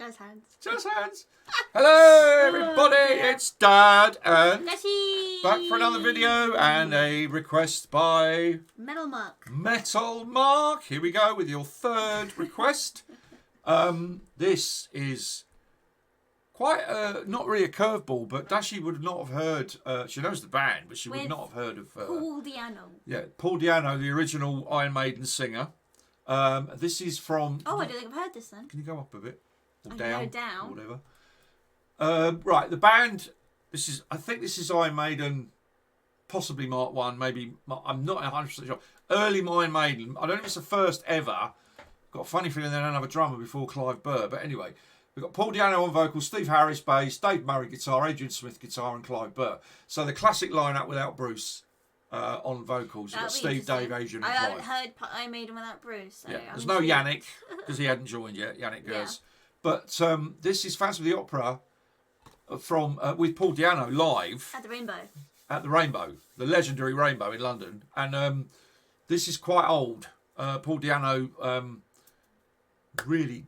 Jazz hands. Jazz hands. Hello, everybody. It's Dad and Dashy. back for another video and a request by Metal Mark. Metal Mark. Here we go with your third request. This is quite not really a curveball, but Dashy would not have heard. She knows the band, but she would not have heard of Paul Di'Anno. Yeah, Paul Di'Anno, the original Iron Maiden singer. This is from. Oh, I don't think I've heard this then. Can you go up a bit? Or I down, can go down. or whatever. Right, the band. I think this is Iron Maiden, possibly Mark 1, maybe. I'm not 100% sure. Early Iron Maiden. I don't know if it's the first ever. Got a funny feeling they don't have a drummer before Clive Burr. But anyway, we've got Paul Di'Anno on vocals, Steve Harris bass, Dave Murray guitar, Adrian Smith guitar, and Clive Burr. So the classic lineup without Bruce on vocals. You've got Steve, Dave, Adrian, and I Clive. haven't heard Iron Maiden without Bruce. So yeah, there's no Yannick because he hadn't joined yet. Yannick Gers. But this is Phantom of the Opera from with Paul Di'Anno live at the Rainbow. At the Rainbow, the legendary Rainbow in London, and this is quite old. Paul Di'Anno, really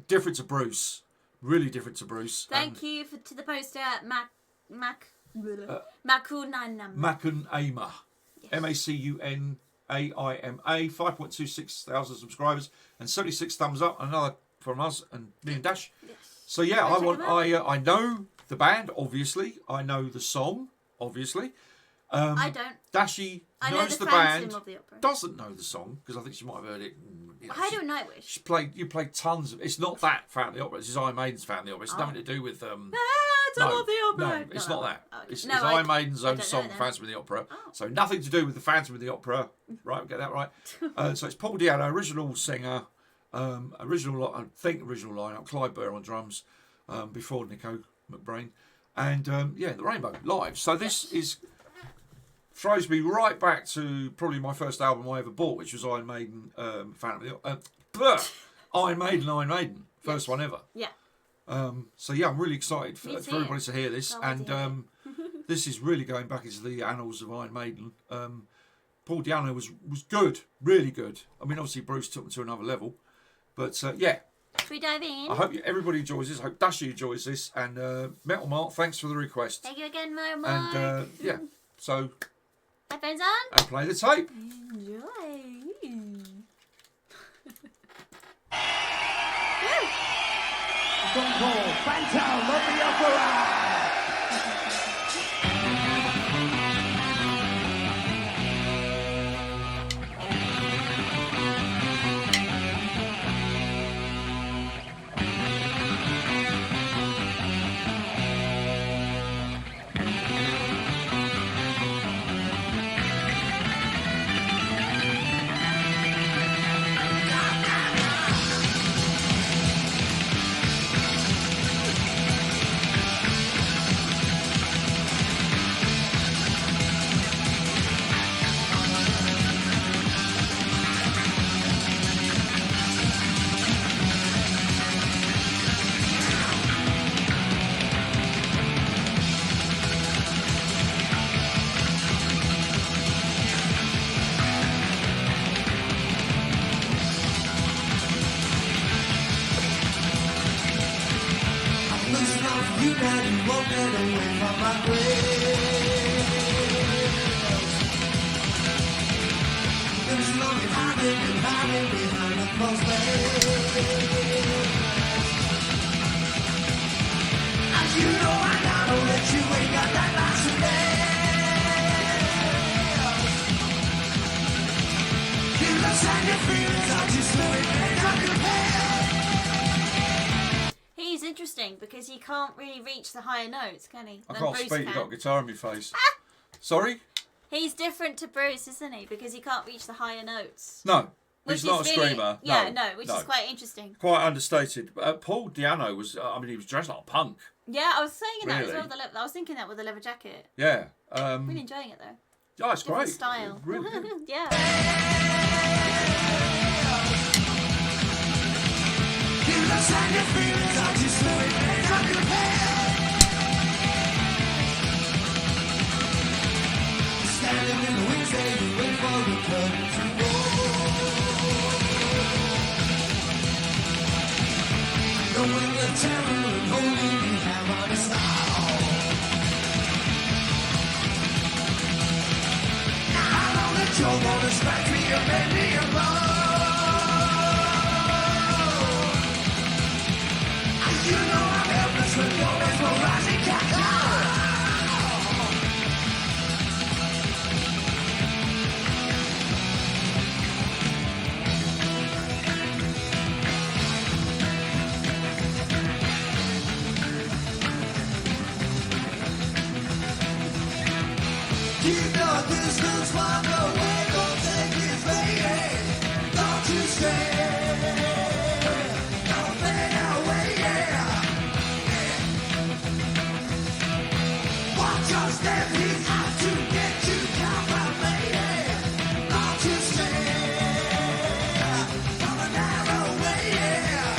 different to Bruce. Really different to Bruce. Thank you to the poster, Macunanama. Macun Aima, Macunaima, 5.26 thousand subscribers and 76 thumbs up. Another from us and me and Dash. Yes. So yeah, I know the band, obviously. I know the song, obviously. I don't. Dashy knows the band, doesn't know the song because I think she might have heard it. You know, I don't know. Wish. You played tons of. It's not that Phantom of the Opera. This is Iron Maiden's Phantom of the Opera. It's nothing to do with. It's no, of the Opera. No, it's not that. Okay. It's No, Iron Maiden's own song, then. Phantom of the Opera. Oh. So nothing to do with the Phantom of the Opera. Right, get that right. So it's Paul Di'Anno, original singer, original lineup. Clive Burr on drums, before Nico McBrain, and the Rainbow live. So this throws me right back to probably my first album I ever bought, which was Iron Maiden, Phantom of the Opera. Iron Maiden, first one ever. Yeah. So yeah, I'm really excited for everybody to hear this, and this is really going back into the annals of Iron Maiden. Paul Di'Anno was good, really good. I mean, obviously Bruce took them to another level, but yeah. Should we dive in? I hope everybody enjoys this. I hope Dashy enjoys this, and Metal Mark, thanks for the request. Thank you again, Metal Mark. And yeah, so headphones on. And play the tape. Enjoy. Stone Cold, Phantom of the Opera. You that you won't get away from my grave. There's no hiding behind the closed veil. As you know, I gotta let you ain't got that last nail. You understand your feelings, I just know it ain't up your head. He's interesting because he can't really reach the higher notes, can he? I can't speak, you've got a guitar in my face. Sorry? He's different to Bruce, isn't he? Because he can't reach the higher notes. No, Which he's not a really, screamer. Yeah, which is quite interesting. Quite understated. Paul Di'Anno was, he was dressed like a punk. Yeah, I was saying that as Really? well. I was thinking that with the leather jacket. Yeah. Really enjoying it though. Oh, it's Different great. style. Really good. Yeah. Understand your feelings, I just know it ain't up your head. Standing in the wings there, you wait for the curtain to roll. Knowing the sure wanna smack me and make me a you know I'm helpless when you're mesmerizing cat. Keep your distance, walk away, don't take it fading. Don't you stay, don't fade away, yeah. Watch your step, he's out to get you down from me, yeah. Don't you stay, on a narrow way, yeah.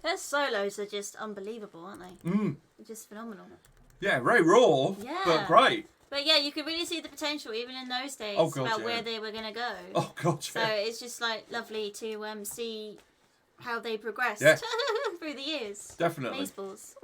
Their solos are just unbelievable, aren't they? Mm. They're just phenomenal. Yeah, very raw, Yeah. but great. But yeah, you could really see the potential even in those days Oh, God, about yeah. where they were going to go. Oh, God, So yeah. it's just like lovely to see how they progressed Yeah. through the years. Definitely. Baseballs.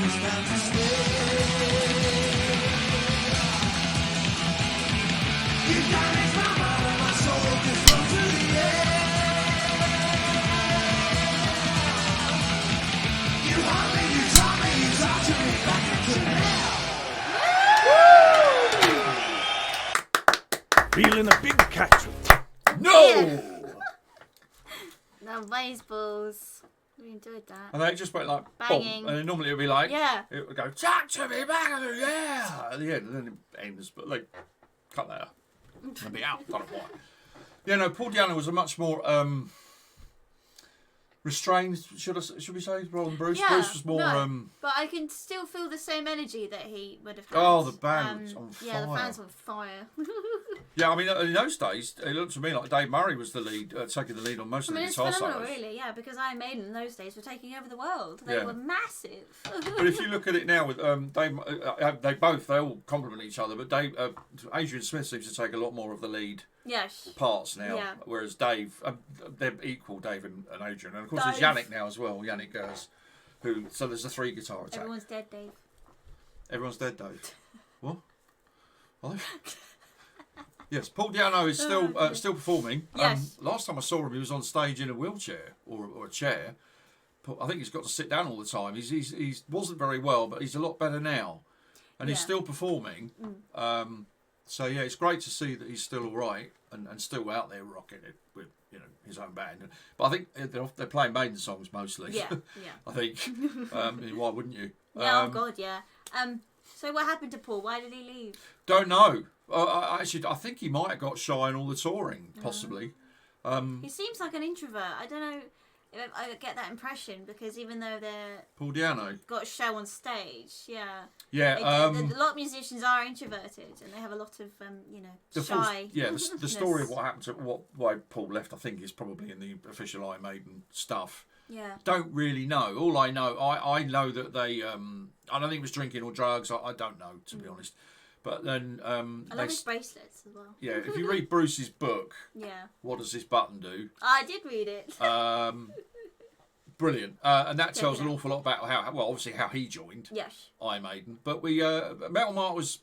it's time to stay. You got me, mama, my soul just flows through the air. You hug me, you taught me, you torture me back into now. Feeling a big catch. No! No baseballs. We enjoyed that. And they just went like, Banging. boom. And then normally it would be like, Yeah. it would go, talk to me, back, yeah, at the end. And then it ends, but like, cut that out. And be out, don't know why. Yeah, no, Paul Diano was a much more restrained, should we say, rather than Bruce. Yeah, Bruce was more, no, but I can still feel the same energy that he would have had. oh, the band was on fire. Yeah, the band's on fire. Yeah, I mean, in those days, it looked to me like Dave Murray was the lead, taking the lead on most I mean, of it's the guitar phenomenal, solos. really, yeah, because Iron Maiden in those days were taking over the world. They Yeah. were massive. But if you look at it now with Dave, they all complement each other. But Adrian Smith seems to take a lot more of the lead Yes. parts now, Yeah. whereas Dave, they're equal, Dave and Adrian, and of course there's Dave. Yannick now as well. Yannick who so there's a 3 guitar attack. Everyone's dead, Dave. Everyone's dead, Dave. What? Are they? Yes, Paul Diano is still performing. Yes. Last time I saw him, he was on stage in a wheelchair or a chair. I think he's got to sit down all the time. He wasn't very well, but he's a lot better now, and he's Yeah. still performing. So yeah, it's great to see that he's still all right and still out there rocking it with his own band. But I think they're playing Maiden songs mostly. Yeah, yeah. I think. Why wouldn't you? Yeah, oh God, yeah. So what happened to Paul? Why did he leave? Don't know. I think he might have got shy in all the touring, possibly. He seems like an introvert. I don't know. I get that impression because even though they're Paul Diano. got a show on stage, yeah, Yeah. a lot of musicians are introverted and they have a lot of shy. The story of what happened to why Paul left, I think, is probably in the official Iron Maiden stuff. Yeah. Don't really know. All I know, I know that they. I don't think it was drinking or drugs. I don't know, to be honest. But then I love his bracelets as well. yeah, if you read Bruce's book, Yeah. What Does This Button Do? I did read it. Brilliant, and that tells Check it an out. awful lot about obviously how he joined Yes. Iron Maiden. But we Metal Mark was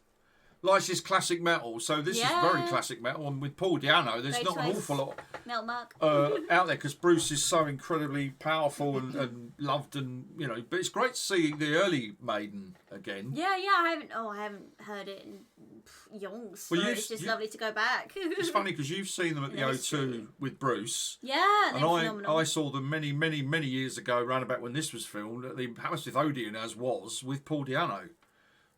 likes his classic metal, so this is very Yeah. classic metal. And with Paul Diano, there's Great not an choice. awful lot Melt Mark. out there because Bruce is so incredibly powerful and loved, and But it's great to see the early Maiden again. Yeah, I haven't heard it in yonks. So Well, it's just lovely to go back. It's funny because you've seen them at the Yeah, O2 with Bruce. Yeah, they're And phenomenal. I saw them many years ago, round about when this was filmed, at the Hammersmith Odeon was with Paul Diano.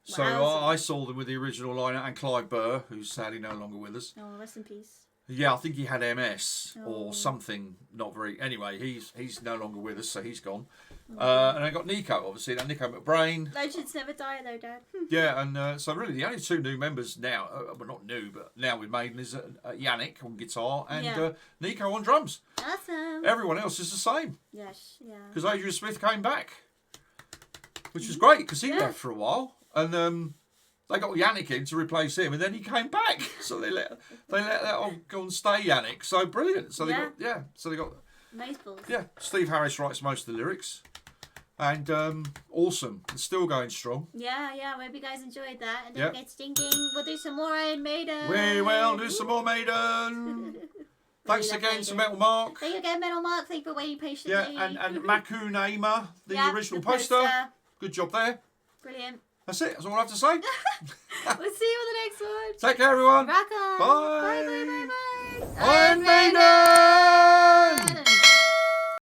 So Wowza. I saw them with the original lineup and Clive Burr, who's sadly no longer with us. Oh, rest in peace. Yeah, I think he had MS Oh. or something not very. Anyway, he's no longer with us, so he's gone. Mm. And I got Nico, obviously, now Nico McBrain. Legends never die, though, Dad. Yeah, and so really the only 2 new members now, well not new, but now with Maiden is Yannick on guitar and Yeah. Nico on drums. Awesome. Everyone else is the same Yes, yeah. because Adrian Smith came back, which was great because he Yeah. left for a while, and they got Yannick in to replace him, and then he came back. So they let that go and stay Yannick. So brilliant. So they got Amazeballs. Steve Harris writes most of the lyrics, and awesome. It's still going strong. Yeah, I hope you guys enjoyed that. And Yep. don't get stinking. We'll do some more Iron Maiden. We will do some more Maiden. Thanks love again to Maiden. Metal Mark. Thank you again, Metal Mark. Thank you for waiting patiently. Yeah, and Maku Naima, the Yeah, original the poster. Good job there. Brilliant. That's it. That's all I have to say. We'll see you on the next one. Take care, everyone. Rock on. Bye. Bye. Iron Maiden!